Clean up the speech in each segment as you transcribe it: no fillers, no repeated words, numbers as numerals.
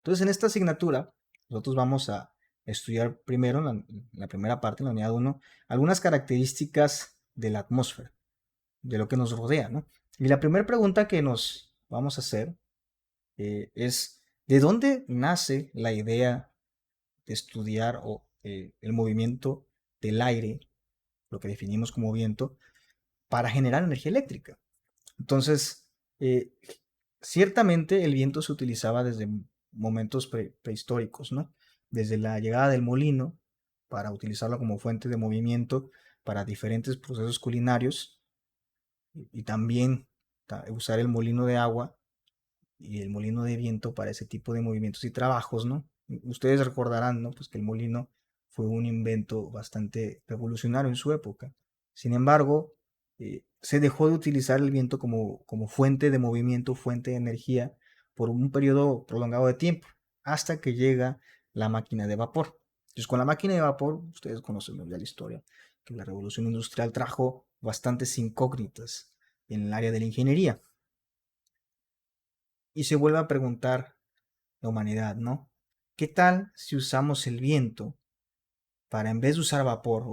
Entonces, en esta asignatura, nosotros vamos a estudiar primero, en la primera parte, en la unidad uno, algunas características de la atmósfera, de lo que nos rodea, ¿no? Y la primera pregunta que nos vamos a hacer es, ¿de dónde nace la idea de estudiar el movimiento del aire, lo que definimos como viento, para generar energía eléctrica? Entonces, eh, ciertamente el viento se utilizaba desde momentos prehistóricos, ¿no? Desde la llegada del molino, para utilizarlo como fuente de movimiento para diferentes procesos culinarios, y también usar el molino de agua y el molino de viento para ese tipo de movimientos y trabajos, ¿no? Ustedes recordarán, ¿no? Pues que el molino fue un invento bastante revolucionario en su época. Sin embargo, se dejó de utilizar el viento como fuente de movimiento, fuente de energía, por un periodo prolongado de tiempo, hasta que llega la máquina de vapor. Entonces, con la máquina de vapor, ustedes conocen ya la historia, que la revolución industrial trajo bastantes incógnitas en el área de la ingeniería. Y se vuelve a preguntar la humanidad, ¿no? ¿Qué tal si usamos el viento para, en vez de usar vapor,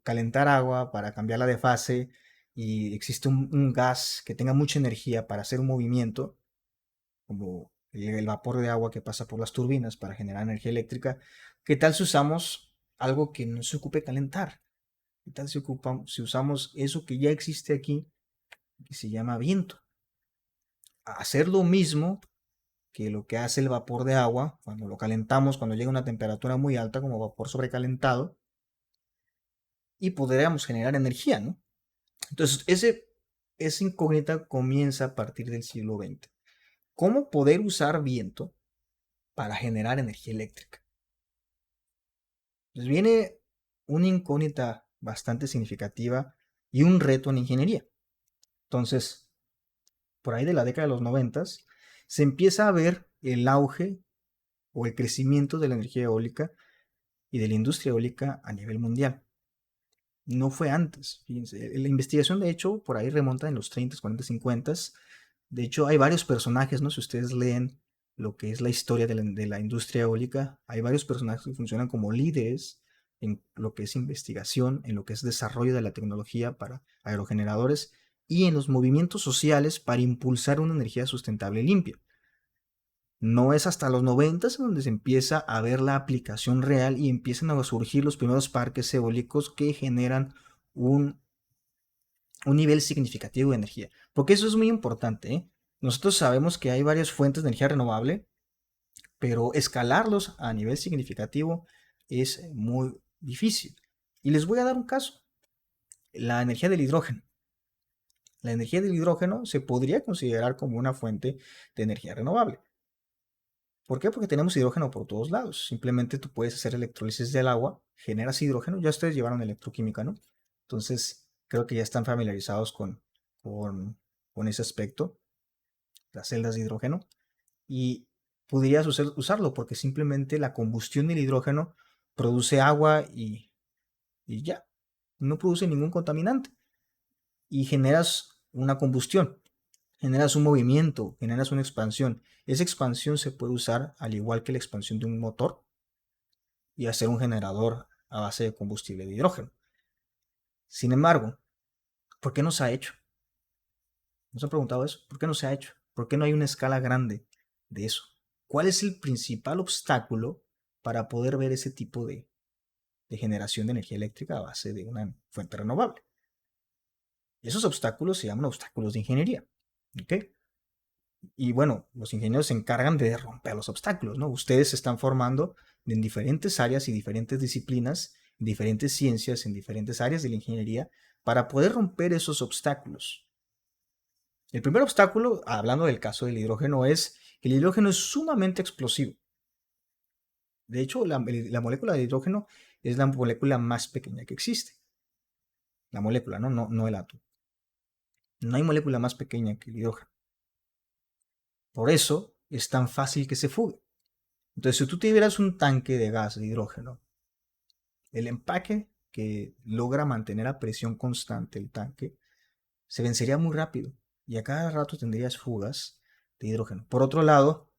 calentar agua para cambiarla de fase, y existe un gas que tenga mucha energía para hacer un movimiento, como el vapor de agua que pasa por las turbinas para generar energía eléctrica? ¿Qué tal si usamos algo que no se ocupe calentar? ¿Qué tal si usamos eso que ya existe aquí, que se llama viento? Hacer lo mismo que lo que hace el vapor de agua cuando lo calentamos, cuando llega a una temperatura muy alta, como vapor sobrecalentado, y podríamos generar energía, ¿no? Entonces, esa incógnita comienza a partir del siglo XX. ¿Cómo poder usar viento para generar energía eléctrica? Pues viene una incógnita bastante significativa y un reto en ingeniería. Entonces, por ahí de la década de los 90, se empieza a ver el auge o el crecimiento de la energía eólica y de la industria eólica a nivel mundial. No fue antes, fíjense. La investigación, de hecho, por ahí remonta en los 30, 40, 50. De hecho, hay varios personajes, ¿no? Si ustedes leen lo que es la historia de la industria eólica, hay varios personajes que funcionan como líderes en lo que es investigación, en lo que es desarrollo de la tecnología para aerogeneradores y en los movimientos sociales para impulsar una energía sustentable y limpia. No es hasta los 90 en donde se empieza a ver la aplicación real y empiezan a surgir los primeros parques eólicos que generan un, un nivel significativo de energía. Porque eso es muy importante, ¿eh? Nosotros sabemos que hay varias fuentes de energía renovable, pero escalarlos a nivel significativo es muy difícil. Y les voy a dar un caso. La energía del hidrógeno. La energía del hidrógeno se podría considerar como una fuente de energía renovable. ¿Por qué? Porque tenemos hidrógeno por todos lados. Simplemente tú puedes hacer electrólisis del agua, generas hidrógeno. Ya ustedes llevaron electroquímica, ¿no? Entonces, creo que ya están familiarizados con, con ese aspecto, las celdas de hidrógeno. Y podrías usarlo porque simplemente la combustión del hidrógeno produce agua y ya. No produce ningún contaminante. Y generas una combustión, generas un movimiento, generas una expansión. Esa expansión se puede usar al igual que la expansión de un motor y hacer un generador a base de combustible de hidrógeno. Sin embargo, ¿por qué no se ha hecho? ¿Nos han preguntado eso? ¿Por qué no se ha hecho? ¿Por qué no hay una escala grande de eso? ¿Cuál es el principal obstáculo para poder ver ese tipo de generación de energía eléctrica a base de una fuente renovable? Esos obstáculos se llaman obstáculos de ingeniería. ¿Ok? Y bueno, los ingenieros se encargan de romper los obstáculos, ¿no? Ustedes se están formando en diferentes áreas y diferentes disciplinas, en diferentes ciencias, en diferentes áreas de la ingeniería, para poder romper esos obstáculos. El primer obstáculo, hablando del caso del hidrógeno, es que el hidrógeno es sumamente explosivo. De hecho, la molécula de hidrógeno es la molécula más pequeña que existe. La molécula, ¿no? No el átomo. No hay molécula más pequeña que el hidrógeno. Por eso es tan fácil que se fugue. Entonces, si tú tuvieras un tanque de gas de hidrógeno, el empaque que logra mantener a presión constante el tanque se vencería muy rápido y a cada rato tendrías fugas de hidrógeno. Por otro lado,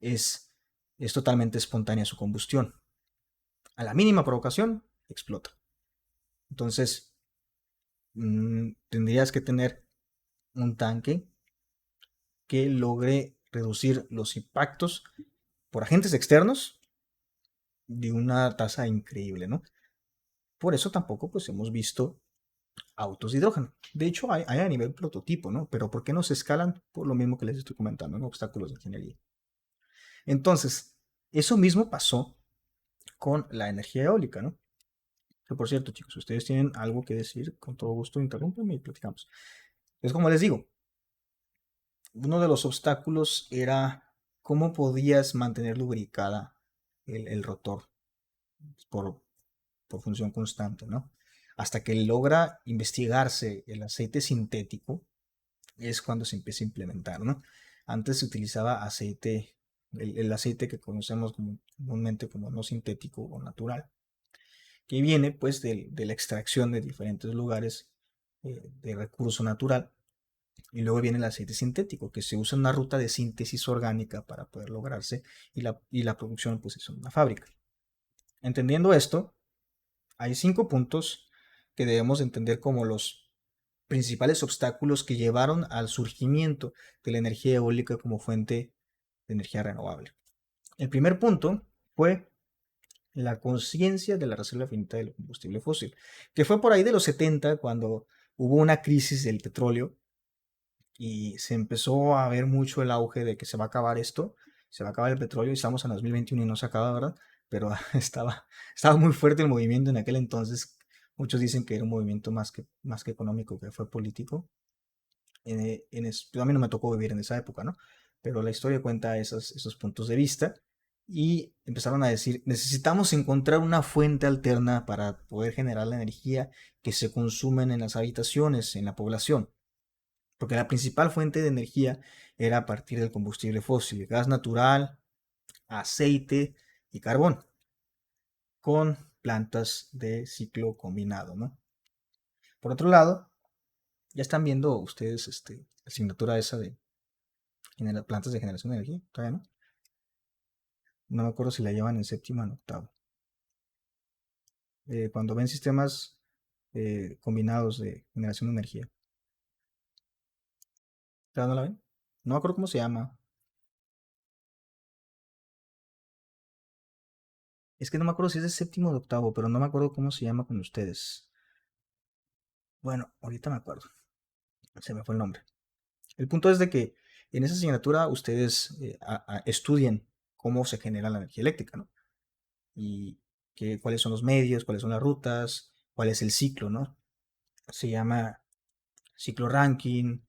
es, es totalmente espontánea su combustión. A la mínima provocación, explota. Entonces, tendrías que tener un tanque que logre reducir los impactos por agentes externos de una tasa increíble, ¿no? Por eso tampoco pues hemos visto autos de hidrógeno. De hecho, hay a nivel prototipo, ¿no? Pero ¿por qué no se escalan? Por lo mismo que les estoy comentando, ¿no? Obstáculos de ingeniería. Entonces, eso mismo pasó con la energía eólica, ¿no? Que por cierto, chicos, si ustedes tienen algo que decir, con todo gusto interrúmpanme y platicamos. Es como les digo, uno de los obstáculos era cómo podías mantener lubricada el rotor por, por función constante, ¿no? Hasta que logra investigarse el aceite sintético, es cuando se empieza a implementar, ¿no? Antes se utilizaba aceite, el aceite que conocemos comúnmente como no sintético o natural, que viene pues de la extracción de diferentes lugares de recurso natural. Y luego viene el aceite sintético, que se usa en una ruta de síntesis orgánica para poder lograrse y la producción pues es en una fábrica. Entendiendo esto, hay 5 puntos que debemos entender como los principales obstáculos que llevaron al surgimiento de la energía eólica como fuente de energía renovable. El primer punto fue la conciencia de la reserva finita del combustible fósil, que fue por ahí de los 70 cuando hubo una crisis del petróleo y se empezó a ver mucho el auge de que se va a acabar esto, se va a acabar el petróleo y estamos en 2021 y no se acaba, ¿verdad? Pero estaba muy fuerte el movimiento en aquel entonces. Muchos dicen que era un movimiento más que económico, que fue político. A mí no me tocó vivir en esa época, ¿no? Pero la historia cuenta esos puntos de vista y empezaron a decir, necesitamos encontrar una fuente alterna para poder generar la energía que se consumen en las habitaciones, en la población. Porque la principal fuente de energía era a partir del combustible fósil, gas natural, aceite y carbón, con plantas de ciclo combinado, ¿no? Por otro lado, ya están viendo ustedes la asignatura esa de plantas de generación de energía, todavía no. No me acuerdo si la llevan en séptimo o en octavo. Cuando ven sistemas combinados de generación de energía. ¿Todavía no la ven? No me acuerdo cómo se llama. Es que no me acuerdo si es de séptimo o de octavo, pero no me acuerdo cómo se llama con ustedes. Bueno, ahorita me acuerdo. Se me fue el nombre. El punto es de que en esa asignatura ustedes estudien cómo se genera la energía eléctrica, ¿no? Y cuáles son los medios, cuáles son las rutas, cuál es el ciclo, ¿no? Se llama ciclo Rankine,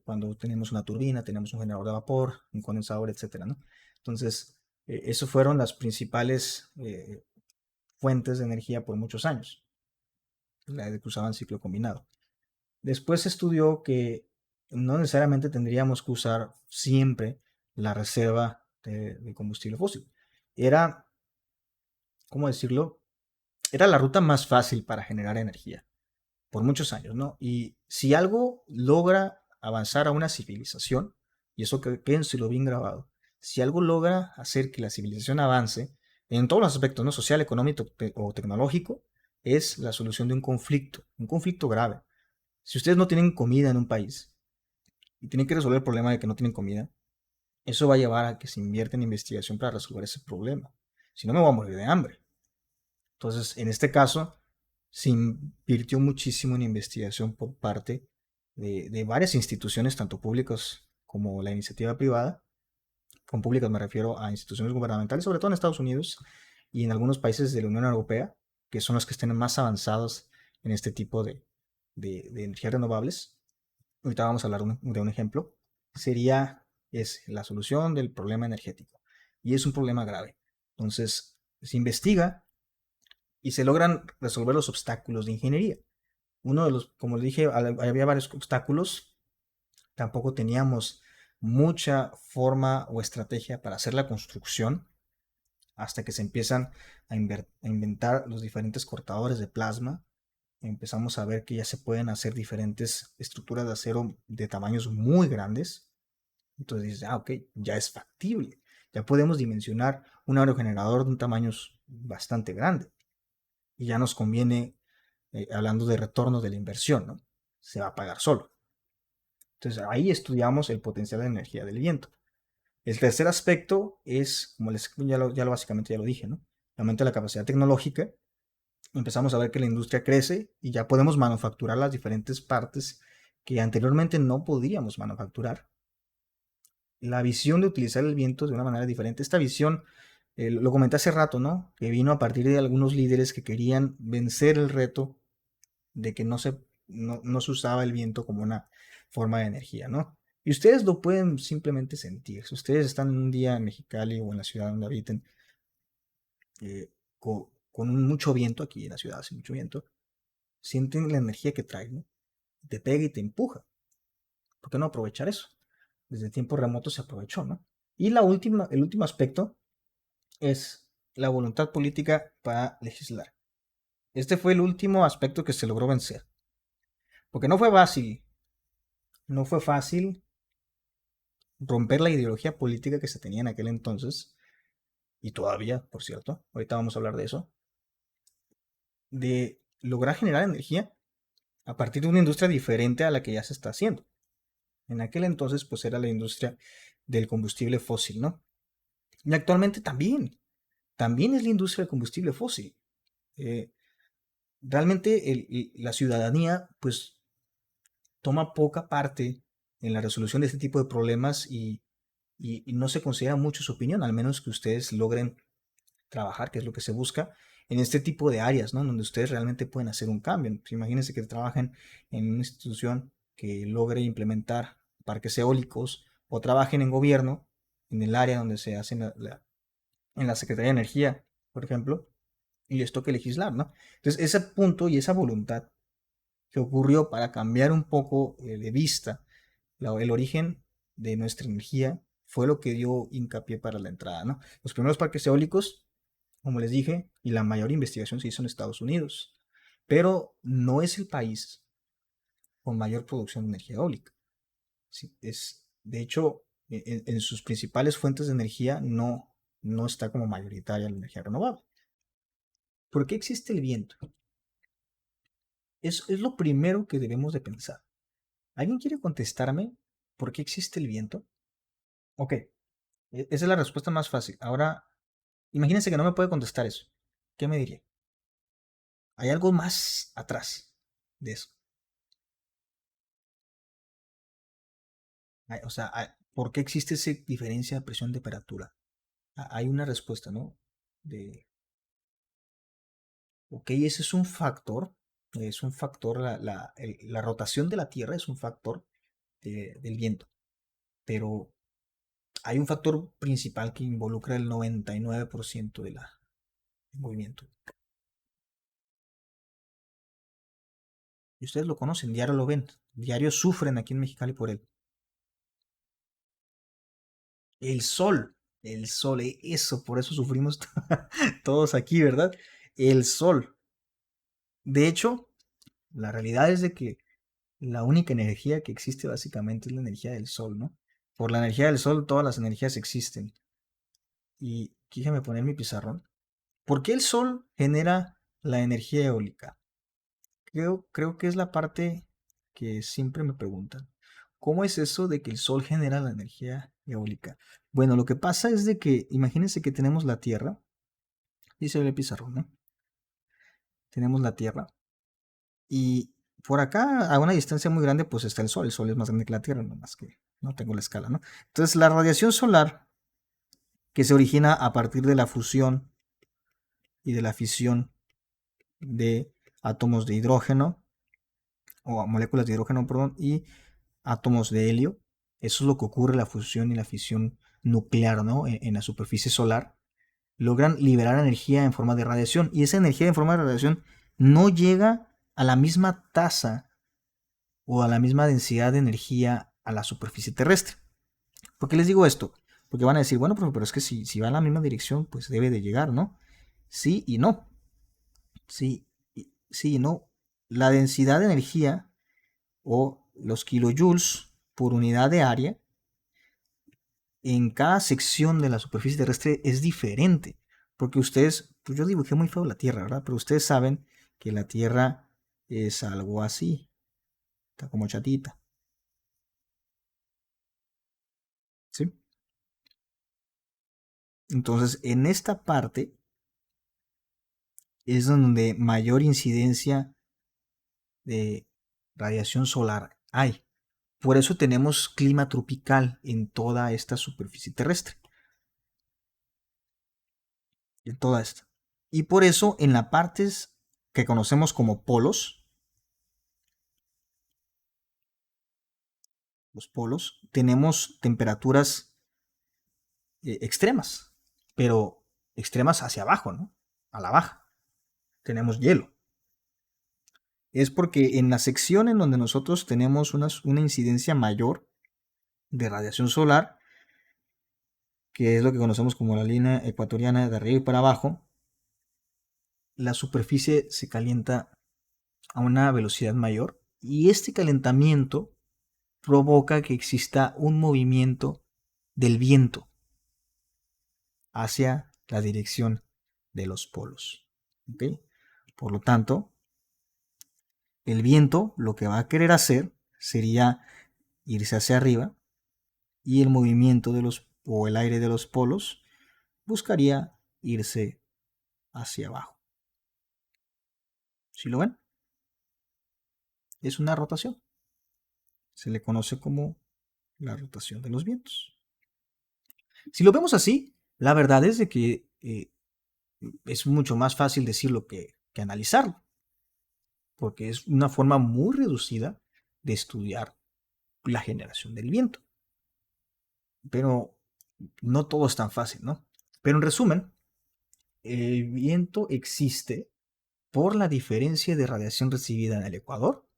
cuando tenemos una turbina, tenemos un generador de vapor, un condensador, etcétera, ¿no? Entonces, eso fueron las principales fuentes de energía por muchos años, la de que usaban ciclo combinado. Después se estudió que no necesariamente tendríamos que usar siempre la reserva de combustible fósil. Era, ¿cómo decirlo? Era la ruta más fácil para generar energía por muchos años, ¿no? Y si algo logra avanzar a una civilización, y eso que quédenselo bien grabado, si algo logra hacer que la civilización avance en todos los aspectos, ¿no? Social, económico o tecnológico, es la solución de un conflicto grave. Si ustedes no tienen comida en un país y tienen que resolver el problema de que no tienen comida, eso va a llevar a que se invierta en investigación para resolver ese problema. Si no, me voy a morir de hambre. Entonces, en este caso, se invirtió muchísimo en investigación por parte de varias instituciones, tanto públicas como la iniciativa privada. Con públicas me refiero a instituciones gubernamentales, sobre todo en Estados Unidos y en algunos países de la Unión Europea, que son los que estén más avanzados en este tipo de energías renovables. Ahorita vamos a hablar de un ejemplo. Es la solución del problema energético. Y es un problema grave. Entonces, se investiga y se logran resolver los obstáculos de ingeniería. Uno de los, como le dije, había varios obstáculos. Tampoco teníamos mucha forma o estrategia para hacer la construcción hasta que se empiezan a inventar los diferentes cortadores de plasma. Empezamos a ver que ya se pueden hacer diferentes estructuras de acero de tamaños muy grandes. Entonces dices, ok, ya es factible. Ya podemos dimensionar un aerogenerador de un tamaño bastante grande. Y ya nos conviene, hablando de retorno de la inversión, ¿no? Se va a pagar solo. Entonces ahí estudiamos el potencial de energía del viento. El tercer aspecto es, como ya lo básicamente ya lo dije, ¿no? El aumento de la capacidad tecnológica. Empezamos a ver que la industria crece y ya podemos manufacturar las diferentes partes que anteriormente no podíamos manufacturar. La visión de utilizar el viento de una manera diferente. Esta visión, lo comenté hace rato, ¿no? Que vino a partir de algunos líderes que querían vencer el reto de que no se usaba el viento como una forma de energía, ¿no? Y ustedes lo pueden simplemente sentir. Si ustedes están un día en Mexicali o en la ciudad donde habiten, eh, con mucho viento, aquí en la ciudad hace mucho viento, sienten la energía que trae, ¿no? Te pega y te empuja. ¿Por qué no aprovechar eso? Desde tiempos remotos se aprovechó, ¿no? Y el último aspecto es la voluntad política para legislar. Este fue el último aspecto que se logró vencer. Porque no fue fácil romper la ideología política que se tenía en aquel entonces, y todavía, por cierto, ahorita vamos a hablar de eso, de lograr generar energía a partir de una industria diferente a la que ya se está haciendo. En aquel entonces, pues era la industria del combustible fósil, ¿no? Y actualmente también es la industria del combustible fósil. Eh, Realmente la ciudadanía, pues, toma poca parte en la resolución de este tipo de problemas y no se considera mucho su opinión, al menos que ustedes logren trabajar, que es lo que se busca, en este tipo de áreas, ¿no? Donde ustedes realmente pueden hacer un cambio. Pues imagínense que trabajen en una institución que logre implementar parques eólicos o trabajen en gobierno, en el área donde se hacen en la Secretaría de Energía, por ejemplo, y les toque legislar, ¿no? Entonces, ese punto y esa voluntad que ocurrió para cambiar un poco de vista el origen de nuestra energía fue lo que dio hincapié para la entrada, ¿no? Los primeros parques eólicos, como les dije, y la mayor investigación se hizo en Estados Unidos, pero no es el país con mayor producción de energía eólica. Sí, de hecho, en sus principales fuentes de energía no está como mayoritaria la energía renovable. ¿Por qué existe el viento? Es lo primero que debemos de pensar. ¿Alguien quiere contestarme por qué existe el viento? Ok, esa es la respuesta más fácil. Ahora, imagínense que no me puede contestar eso. ¿Qué me diría? Hay algo más atrás de eso. O sea, ¿por qué existe esa diferencia de presión-temperatura? Hay una respuesta, ¿no? De, ok, ese es un factor, la rotación de la Tierra es un factor del viento, pero hay un factor principal que involucra el 99% del movimiento. Y ustedes lo conocen, diario lo ven, diario sufren aquí en Mexicali por él. El sol, eso, por eso sufrimos todos aquí, ¿verdad? El sol. De hecho, la realidad es de que la única energía que existe básicamente es la energía del sol, ¿no? Por la energía del sol todas las energías existen. Y déjame poner mi pizarrón. ¿Por qué el sol genera la energía eólica? Creo que es la parte que siempre me preguntan. ¿Cómo es eso de que el sol genera la energía eólica? Bueno, lo que pasa es de que, imagínense que tenemos la Tierra, dice el pizarrón, ¿no? Tenemos la Tierra y por acá, a una distancia muy grande, pues está el sol es más grande que la Tierra, no más que no tengo la escala, ¿no? Entonces, la radiación solar que se origina a partir de la fusión y de la fisión de átomos de hidrógeno, o moléculas de hidrógeno, perdón, y átomos de helio. Eso es lo que ocurre en la fusión y la fisión nuclear, ¿no? En la superficie solar. Logran liberar energía en forma de radiación. Y esa energía en forma de radiación no llega a la misma tasa o a la misma densidad de energía a la superficie terrestre. ¿Por qué les digo esto? Porque van a decir, bueno, pero es que si va en la misma dirección, pues debe de llegar, ¿no? Sí y no. Sí, sí y no. La densidad de energía o los kilojoules por unidad de área en cada sección de la superficie terrestre es diferente. Porque ustedes, pues yo dibujé muy feo la Tierra, ¿verdad? Pero ustedes saben que la Tierra es algo así, está como chatita, ¿sí? Entonces, en esta parte es donde mayor incidencia de radiación solar hay. Por eso tenemos clima tropical en toda esta superficie terrestre, en toda esta. Y por eso en las partes que conocemos como polos, los polos, tenemos temperaturas extremas, pero extremas hacia abajo, ¿no? A la baja. Tenemos hielo. Es porque en la sección en donde nosotros tenemos una incidencia mayor de radiación solar, que es lo que conocemos como la línea ecuatoriana de arriba y para abajo, la superficie se calienta a una velocidad mayor y este calentamiento provoca que exista un movimiento del viento hacia la dirección de los polos. ¿Ok? Por lo tanto, el viento lo que va a querer hacer sería irse hacia arriba y el movimiento de los o el aire de los polos buscaría irse hacia abajo. ¿Sí lo ven? Es una rotación. Se le conoce como la rotación de los vientos. Si lo vemos así, la verdad es de que es mucho más fácil decirlo que analizarlo, porque es una forma muy reducida de estudiar la generación del viento. Pero no todo es tan fácil, ¿no? Pero en resumen, el viento existe por la diferencia de radiación recibida en el ecuador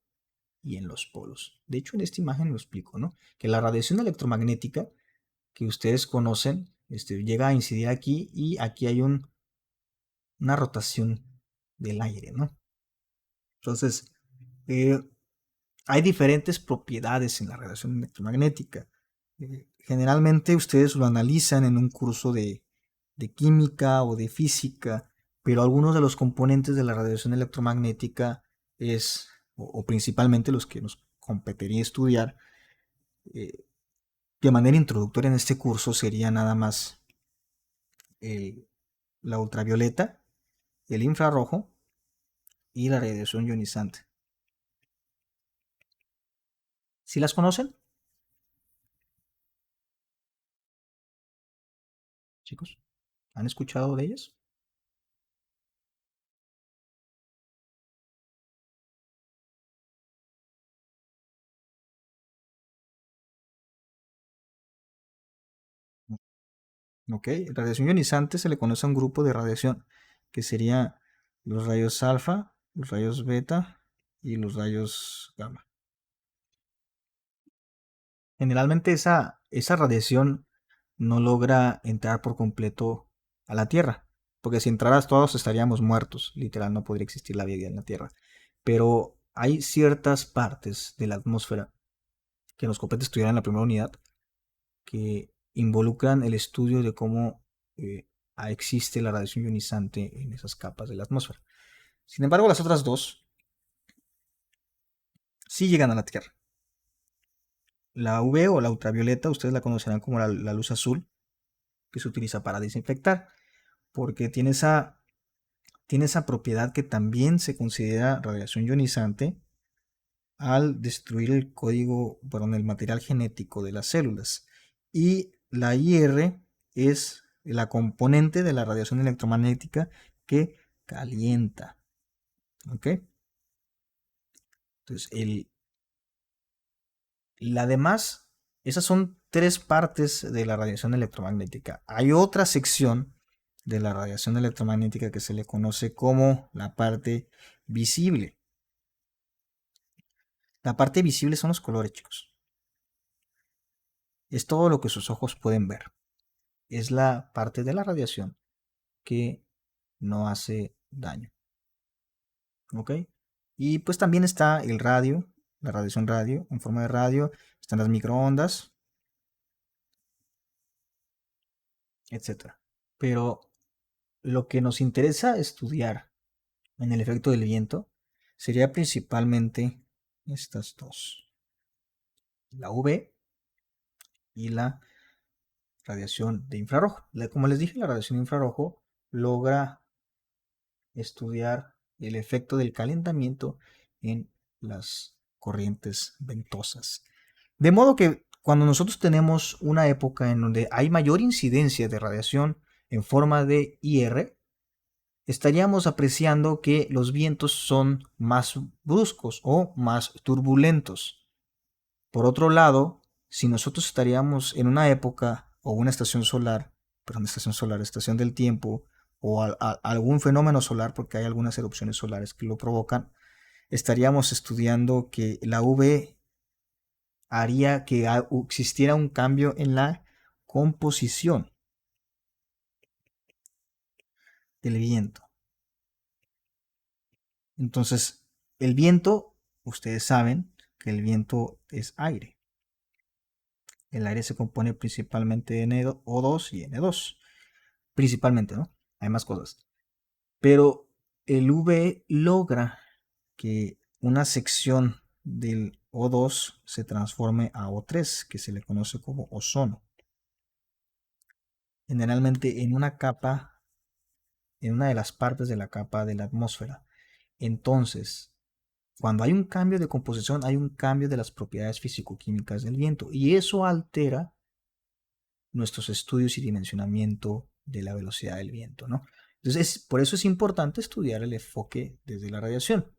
y en los polos. De hecho, en esta imagen lo explico, ¿no? Que la radiación electromagnética que ustedes conocen llega a incidir aquí y aquí hay una rotación del aire, ¿no? Entonces, eh, hay diferentes propiedades en la radiación electromagnética. Generalmente ustedes lo analizan en un curso de química o de física, pero algunos de los componentes de la radiación electromagnética o principalmente los que nos competiría estudiar, eh, de manera introductoria en este curso sería nada más el- la ultravioleta, el infrarrojo y la radiación ionizante. ¿Sí las conocen, chicos? ¿Han escuchado de ellas? Ok, radiación ionizante se le conoce a un grupo de radiación que sería los rayos alfa, los rayos beta y los rayos gamma. Generalmente esa radiación no logra entrar por completo a la Tierra, porque si entraras todos estaríamos muertos, literal, no podría existir la vida en la Tierra. Pero hay ciertas partes de la atmósfera que nos compete estudiar en la primera unidad que involucran el estudio de cómo existe la radiación ionizante en esas capas de la atmósfera. Sin embargo, las otras dos sí llegan a la Tierra. La UV o la ultravioleta, ustedes la conocerán como la luz azul, que se utiliza para desinfectar, porque tiene esa propiedad que también se considera radiación ionizante al destruir el código, perdón, el material genético de las células. Y la IR es la componente de la radiación electromagnética que calienta. ¿Ok? Entonces, la demás, esas son tres partes de la radiación electromagnética. Hay otra sección de la radiación electromagnética que se le conoce como la parte visible. La parte visible son los colores, chicos. Es todo lo que sus ojos pueden ver. Es la parte de la radiación que no hace daño. ¿Ok? Y pues también está el radio, la radiación radio, en forma de radio. Están las microondas. etcétera. Pero lo que nos interesa estudiar en el efecto del viento sería principalmente estas dos, la UV y la radiación de infrarrojo. Como les dije, la radiación de infrarrojo logra estudiar el efecto del calentamiento en las corrientes ventosas. De modo que cuando nosotros tenemos una época en donde hay mayor incidencia de radiación en forma de IR, estaríamos apreciando que los vientos son más bruscos o más turbulentos. Por otro lado, si nosotros estaríamos en una época o una estación solar, perdón, estación solar, estación del tiempo, o algún fenómeno solar, porque hay algunas erupciones solares que lo provocan, estaríamos estudiando que la UV haría que existiera un cambio en la composición del viento. Entonces, el viento, ustedes saben que el viento es aire. El aire se compone principalmente de O2 y N2. Principalmente, ¿no? Hay más cosas. Pero el UV logra que una sección del O2 se transforme a O3, que se le conoce como ozono. Generalmente en una capa, en una de las partes de la capa de la atmósfera. Entonces, cuando hay un cambio de composición, hay un cambio de las propiedades físico-químicas del viento y eso altera nuestros estudios y dimensionamiento de la velocidad del viento, ¿no? Entonces, por eso es importante estudiar el enfoque desde la radiación.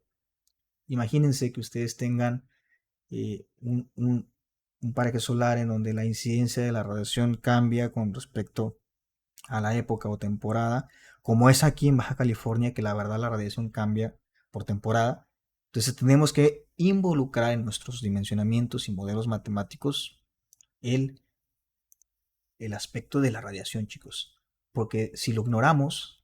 Imagínense que ustedes tengan eh, un, un, un paraje solar en donde la incidencia de la radiación cambia con respecto a la época o temporada, como es aquí en Baja California, que la verdad la radiación cambia por temporada. Entonces tenemos que involucrar en nuestros dimensionamientos y modelos matemáticos el, el aspecto de la radiación, chicos. Porque si lo ignoramos,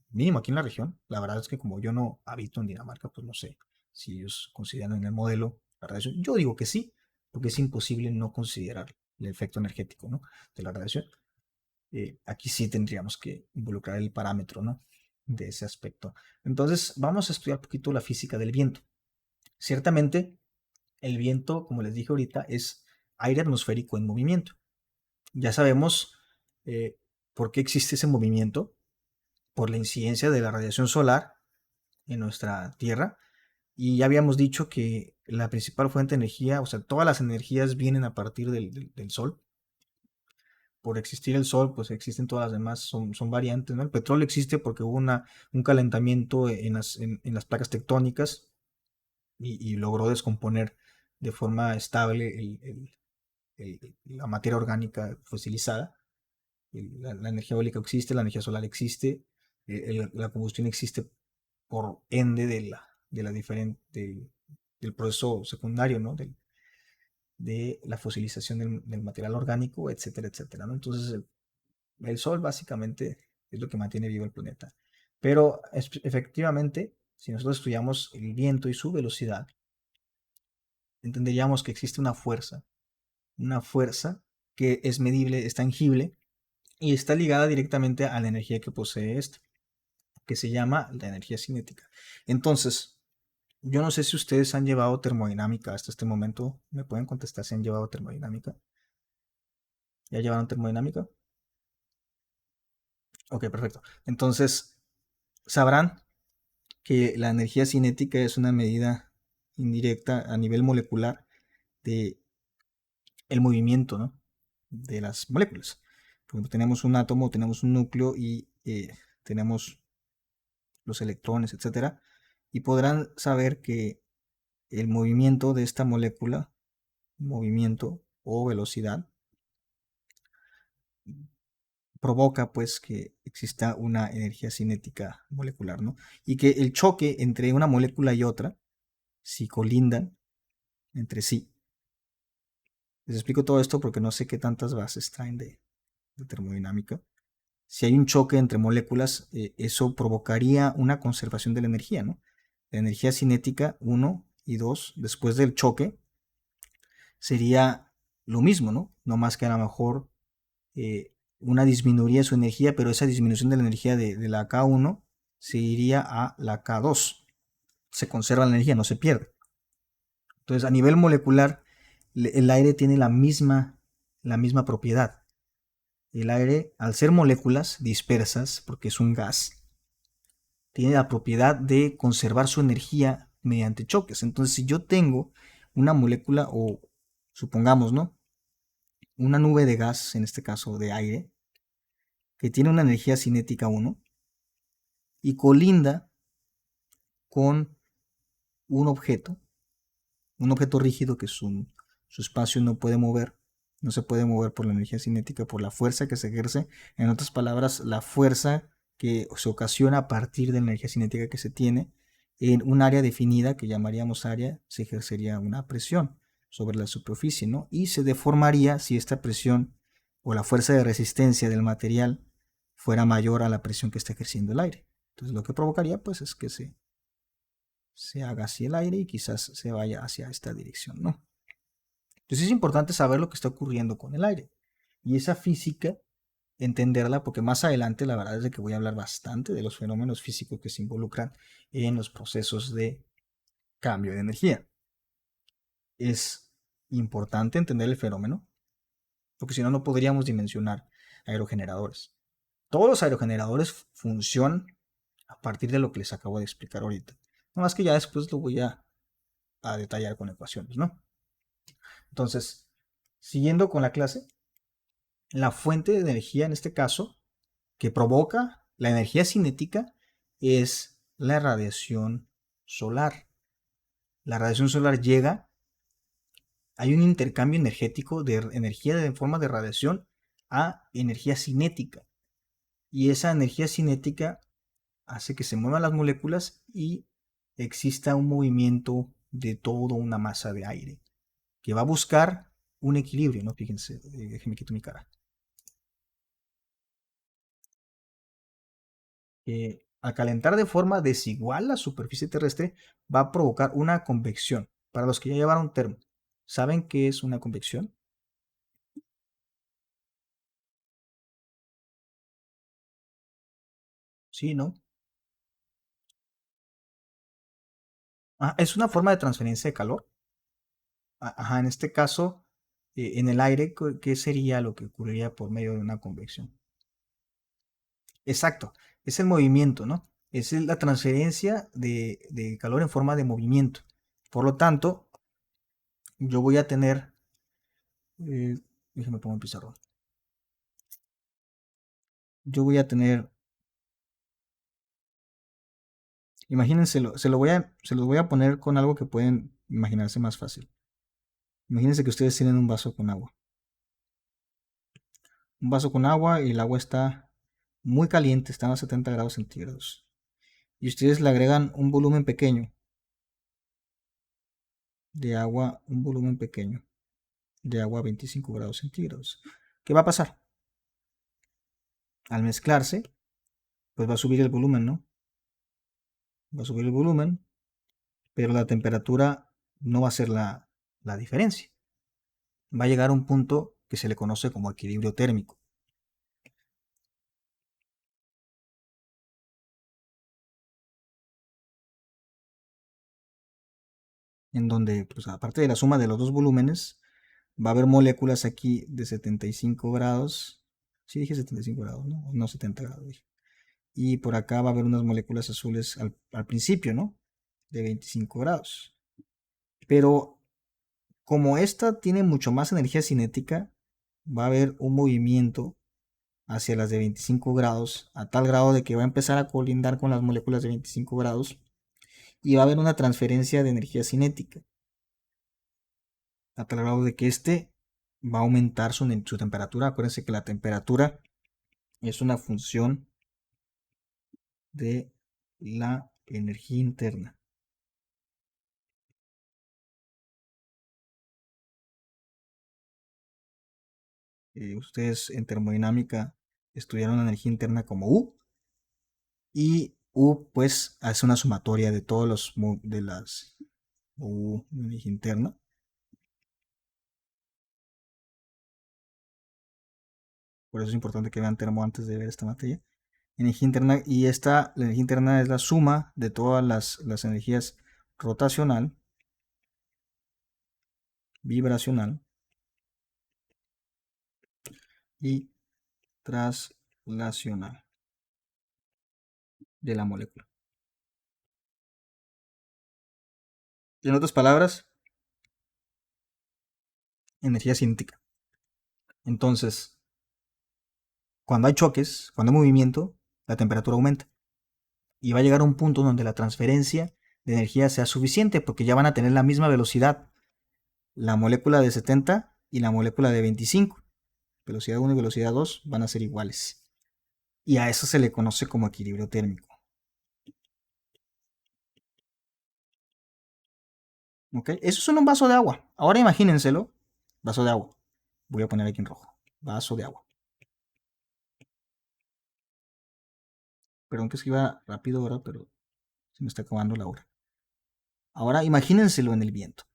mínimo aquí en la región, la verdad es que como yo no habito en Dinamarca, pues no sé si ellos consideran en el modelo la radiación. Yo digo que sí, porque es imposible no considerar el efecto energético, ¿no?, de la radiación. Aquí sí tendríamos que involucrar el parámetro, ¿no?, de ese aspecto. Entonces vamos a estudiar un poquito la física del viento. Ciertamente el viento, como les dije ahorita, es aire atmosférico en movimiento. Ya sabemos por qué existe ese movimiento, por la incidencia de la radiación solar en nuestra Tierra. Y ya habíamos dicho que la principal fuente de energía, o sea, todas las energías vienen a partir del Sol. Por existir el Sol, pues existen todas las demás, son variantes, ¿no? El petróleo existe porque hubo un calentamiento en las placas tectónicas y logró descomponer de forma estable la materia orgánica fosilizada. La energía eólica existe, la energía solar existe, la combustión existe por ende de la diferente, del proceso secundario, ¿no?, de la fosilización del material orgánico, etcétera, etcétera, ¿no? Entonces el Sol básicamente es lo que mantiene vivo el planeta. Pero efectivamente, si nosotros estudiamos el viento y su velocidad, entenderíamos que existe una fuerza que es medible, es tangible y está ligada directamente a la energía que posee este, que se llama la energía cinética. Entonces, yo no sé si ustedes han llevado termodinámica hasta este momento. ¿Me pueden contestar si han llevado termodinámica? ¿Ya llevaron termodinámica? Ok, perfecto. Entonces, sabrán que la energía cinética es una medida indirecta a nivel molecular de el movimiento, ¿no?, de las moléculas. Por ejemplo, tenemos un átomo, tenemos un núcleo y tenemos los electrones, etcétera, y podrán saber que el movimiento de esta molécula, movimiento o velocidad, provoca pues que exista una energía cinética molecular, ¿no? Y que el choque entre una molécula y otra, si colindan entre sí, les explico todo esto porque no sé qué tantas bases traen de termodinámica. Si hay un choque entre moléculas, eso provocaría una conservación de la energía, ¿no? La energía cinética 1 y 2, después del choque, sería lo mismo, ¿no? No más que a lo mejor una disminuiría su energía, pero esa disminución de la energía de la K1 se iría a la K2. Se conserva la energía, no se pierde. Entonces, a nivel molecular, el aire tiene la misma propiedad. El aire, al ser moléculas dispersas, porque es un gas, tiene la propiedad de conservar su energía mediante choques. Entonces, si yo tengo una molécula o supongamos, ¿no? Una nube de gas, en este caso de aire, que tiene una energía cinética 1 y colinda con un objeto rígido que su espacio no puede mover, no se puede mover por la energía cinética, por la fuerza que se ejerce. En otras palabras, la fuerza que se ocasiona a partir de la energía cinética que se tiene en un área definida que llamaríamos área, se ejercería una presión sobre la superficie, ¿no? Y se deformaría si esta presión o la fuerza de resistencia del material fuera mayor a la presión que está ejerciendo el aire. Entonces lo que provocaría pues es que se haga así el aire y quizás se vaya hacia esta dirección, ¿no? Entonces es importante saber lo que está ocurriendo con el aire y esa física, entenderla, porque más adelante la verdad es de que voy a hablar bastante de los fenómenos físicos que se involucran en los procesos de cambio de energía. Es importante entender el fenómeno, porque si no, no podríamos dimensionar aerogeneradores. Todos los aerogeneradores funcionan a partir de lo que les acabo de explicar ahorita. Nada más que ya después lo voy a detallar con ecuaciones, ¿no? Entonces, siguiendo con la clase, la fuente de energía en este caso que provoca la energía cinética es la radiación solar. La radiación solar llega, hay un intercambio energético de energía en forma de radiación a energía cinética. Y esa energía cinética hace que se muevan las moléculas y exista un movimiento de toda una masa de aire que va a buscar un equilibrio, ¿no? Fíjense, déjenme quito mi cara. Al calentar de forma desigual la superficie terrestre va a provocar una convección. Para los que ya llevaron termo, ¿saben qué es una convección? Sí, ¿no? Ah, es una forma de transferencia de calor. Ajá, en este caso, en el aire, ¿qué sería lo que ocurriría por medio de una convección? Exacto, es el movimiento, ¿no? Es la transferencia de calor en forma de movimiento. Por lo tanto, yo voy a tener, eh, déjame poner un pizarrón. Yo voy a tener, imagínense, se los voy a poner con algo que pueden imaginarse más fácil. Imagínense que ustedes tienen un vaso con agua. Un vaso con agua y el agua está muy caliente, está a 70 grados centígrados. Y ustedes le agregan un volumen pequeño de agua, un volumen pequeño de agua a 25 grados centígrados. ¿Qué va a pasar? Al mezclarse, pues va a subir el volumen, ¿no? Va a subir el volumen, pero la temperatura no va a ser la diferencia. Va a llegar a un punto que se le conoce como equilibrio térmico, en donde, pues aparte de la suma de los dos volúmenes, va a haber moléculas aquí de 75 grados. Sí, dije 75 grados, ¿no? No 70 grados, dije. Y por acá va a haber unas moléculas azules al principio, ¿no? De 25 grados. Pero como esta tiene mucho más energía cinética, va a haber un movimiento hacia las de 25 grados, a tal grado de que va a empezar a colindar con las moléculas de 25 grados y va a haber una transferencia de energía cinética, a tal grado de que este va a aumentar su temperatura. Acuérdense que la temperatura es una función de la energía interna. Ustedes en termodinámica estudiaron la energía interna como U y U pues hace una sumatoria de todos los de las U, energía interna. Por eso es importante que vean termo antes de ver esta materia. Energía interna, y la energía interna es la suma de todas las energías rotacional, vibracional y traslacional de la molécula. En otras palabras, energía cinética. Entonces, cuando hay choques, cuando hay movimiento, la temperatura aumenta. Y va a llegar a un punto donde la transferencia de energía sea suficiente, porque ya van a tener la misma velocidad. La molécula de 70 y la molécula de 25. Velocidad 1 y velocidad 2 van a ser iguales. Y a eso se le conoce como equilibrio térmico. ¿Ok? Eso es solo un vaso de agua. Ahora imagínenselo. Vaso de agua. Voy a poner aquí en rojo. Vaso de agua. Perdón que escriba rápido ahora, pero se me está acabando la hora. Ahora imagínenselo en el viento.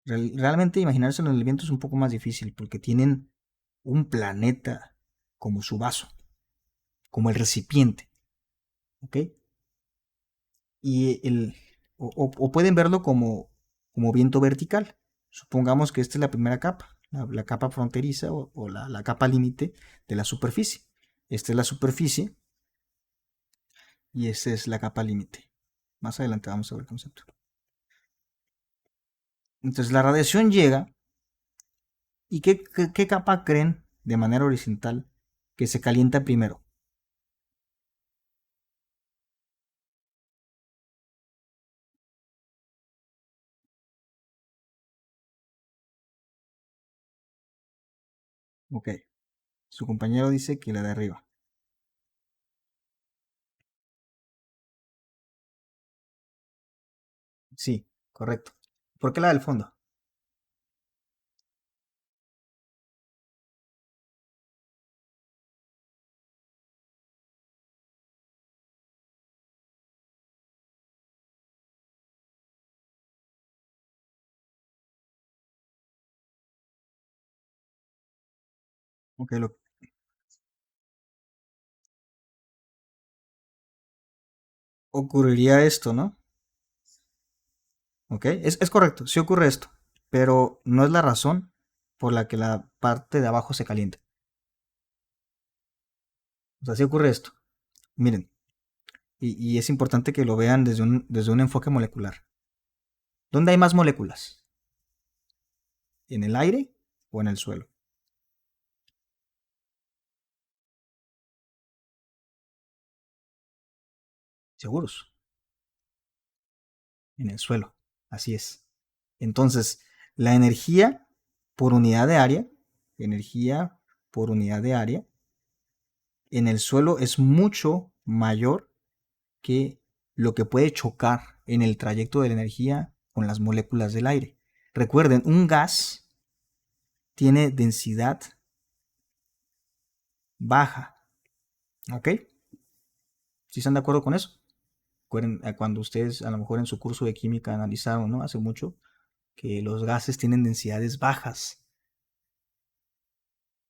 Realmente imaginárselo en el viento es un poco más difícil porque tienen un planeta como su vaso, como el recipiente. ¿Ok? Y o pueden verlo como viento vertical. Supongamos que esta es la primera capa, la capa fronteriza o la capa límite de la superficie. Esta es la superficie y esta es la capa límite. Más adelante vamos a ver el concepto. Entonces la radiación llega y ¿qué capa creen de manera horizontal que se calienta primero? Ok, su compañero dice que la de arriba. Sí, correcto. ¿Por qué la del fondo? Ok, ocurriría esto, ¿no? Ok, es correcto, sí ocurre esto, pero no es la razón por la que la parte de abajo se calienta. O sea, sí ocurre esto. Miren, y es importante que lo vean desde un enfoque molecular. ¿Dónde hay más moléculas? ¿En el aire o en el suelo? Seguros, en el suelo. Así es. Entonces, la energía por unidad de área, energía por unidad de área, en el suelo es mucho mayor que lo que puede chocar en el trayecto de la energía con las moléculas del aire. Recuerden, un gas tiene densidad baja, ¿ok? ¿Sí están de acuerdo con eso? Recuerden, cuando ustedes a lo mejor en su curso de química analizaron, ¿no? Hace mucho, que los gases tienen densidades bajas.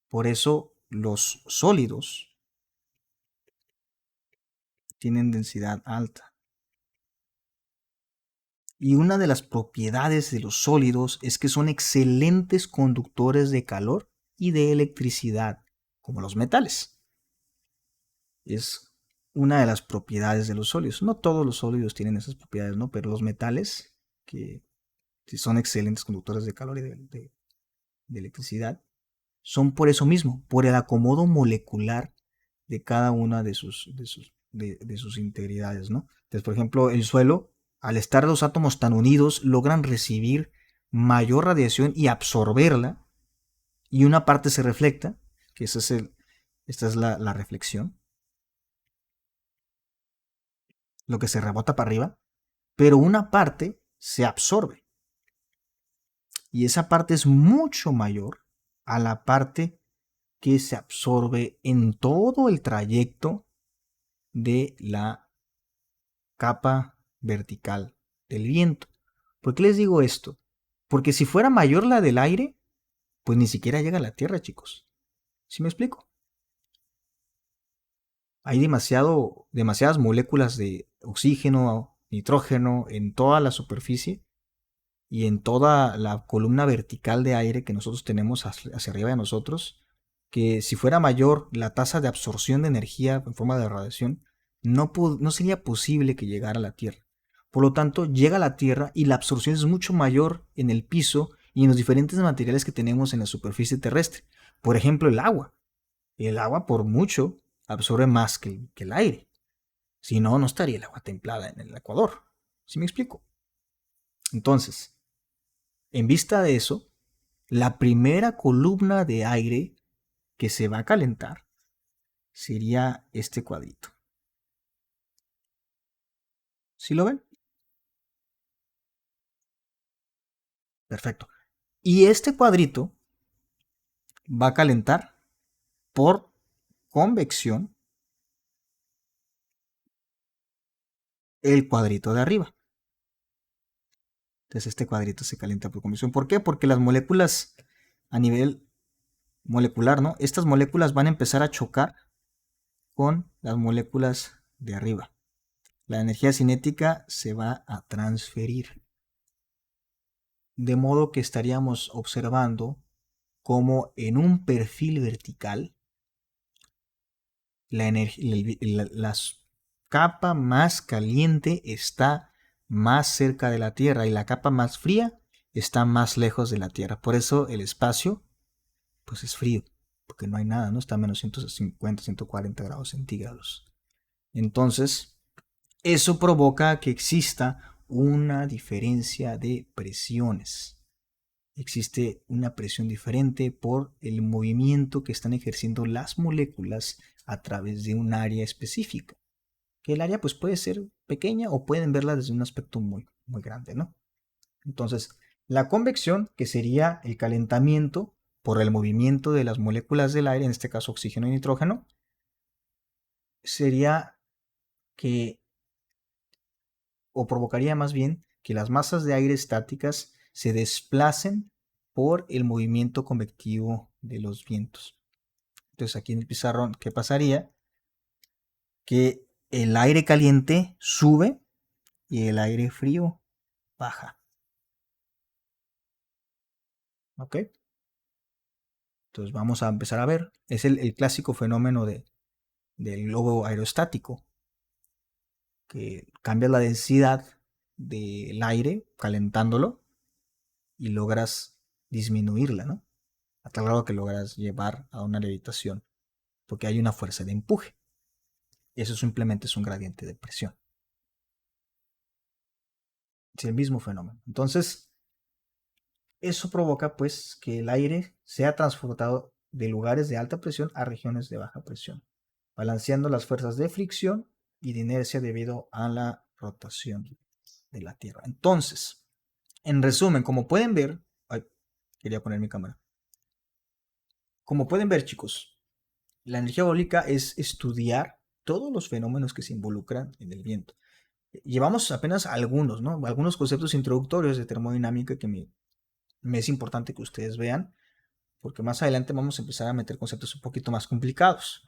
Por eso los sólidos tienen densidad alta. Y una de las propiedades de los sólidos es que son excelentes conductores de calor y de electricidad, como los metales. Es una de las propiedades de los sólidos. No todos los sólidos tienen esas propiedades, ¿no? Pero los metales, que son excelentes conductores de calor y de electricidad, son por eso mismo, por el acomodo molecular de cada una de sus integridades, ¿no? Entonces, por ejemplo, el suelo, al estar los átomos tan unidos, logran recibir mayor radiación y absorberla, y una parte se refleja, que esta es la reflexión, lo que se rebota para arriba, pero una parte se absorbe, y esa parte es mucho mayor a la parte que se absorbe en todo el trayecto de la capa vertical del viento. ¿Por qué les digo esto? Porque si fuera mayor la del aire, pues ni siquiera llega a la Tierra, chicos. ¿Sí me explico? Hay demasiadas moléculas de oxígeno, nitrógeno en toda la superficie y en toda la columna vertical de aire que nosotros tenemos hacia arriba de nosotros, que si fuera mayor la tasa de absorción de energía en forma de radiación, no sería posible que llegara a la Tierra. Por lo tanto, llega a la Tierra y la absorción es mucho mayor en el piso y en los diferentes materiales que tenemos en la superficie terrestre. Por ejemplo, el agua. El agua, por mucho, absorbe más que el aire. Si no, no estaría el agua templada en el Ecuador. ¿Sí me explico? Entonces, en vista de eso, la primera columna de aire que se va a calentar sería este cuadrito. ¿Sí lo ven? Perfecto. Y este cuadrito va a calentar por convección el cuadrito de arriba. Entonces este cuadrito se calienta por convección. ¿Por qué? Porque las moléculas a nivel molecular, ¿no? Estas moléculas van a empezar a chocar con las moléculas de arriba. La energía cinética se va a transferir. De modo que estaríamos observando cómo en un perfil vertical la capa más caliente está más cerca de la Tierra y la capa más fría está más lejos de la Tierra. Por eso el espacio pues es frío, porque no hay nada, ¿no? Está a menos 150, 140 grados centígrados. Entonces, eso provoca que exista una diferencia de presiones. Existe una presión diferente por el movimiento que están ejerciendo las moléculas a través de un área específica. Que el área pues puede ser pequeña o pueden verla desde un aspecto muy, muy grande, ¿no? Entonces, la convección, que sería el calentamiento por el movimiento de las moléculas del aire, en este caso oxígeno y nitrógeno, sería que, o provocaría más bien, que las masas de aire estáticas se desplacen por el movimiento convectivo de los vientos. Entonces aquí en el pizarrón, ¿qué pasaría? Que el aire caliente sube y el aire frío baja. ¿Ok? Entonces vamos a empezar a ver. Es el clásico fenómeno del globo aerostático, que cambia la densidad del aire calentándolo y logras disminuirla, ¿no? A tal grado que logras llevar a una levitación, porque hay una fuerza de empuje. Eso simplemente es un gradiente de presión. Es el mismo fenómeno. Entonces, eso provoca pues que el aire sea transportado de lugares de alta presión a regiones de baja presión, balanceando las fuerzas de fricción y de inercia debido a la rotación de la Tierra. Entonces, en resumen, como pueden ver, ay, quería poner mi cámara. Como pueden ver, chicos, la energía eólica es estudiar todos los fenómenos que se involucran en el viento. Llevamos apenas algunos, ¿no? Algunos conceptos introductorios de termodinámica que me es importante que ustedes vean, porque más adelante vamos a empezar a meter conceptos un poquito más complicados.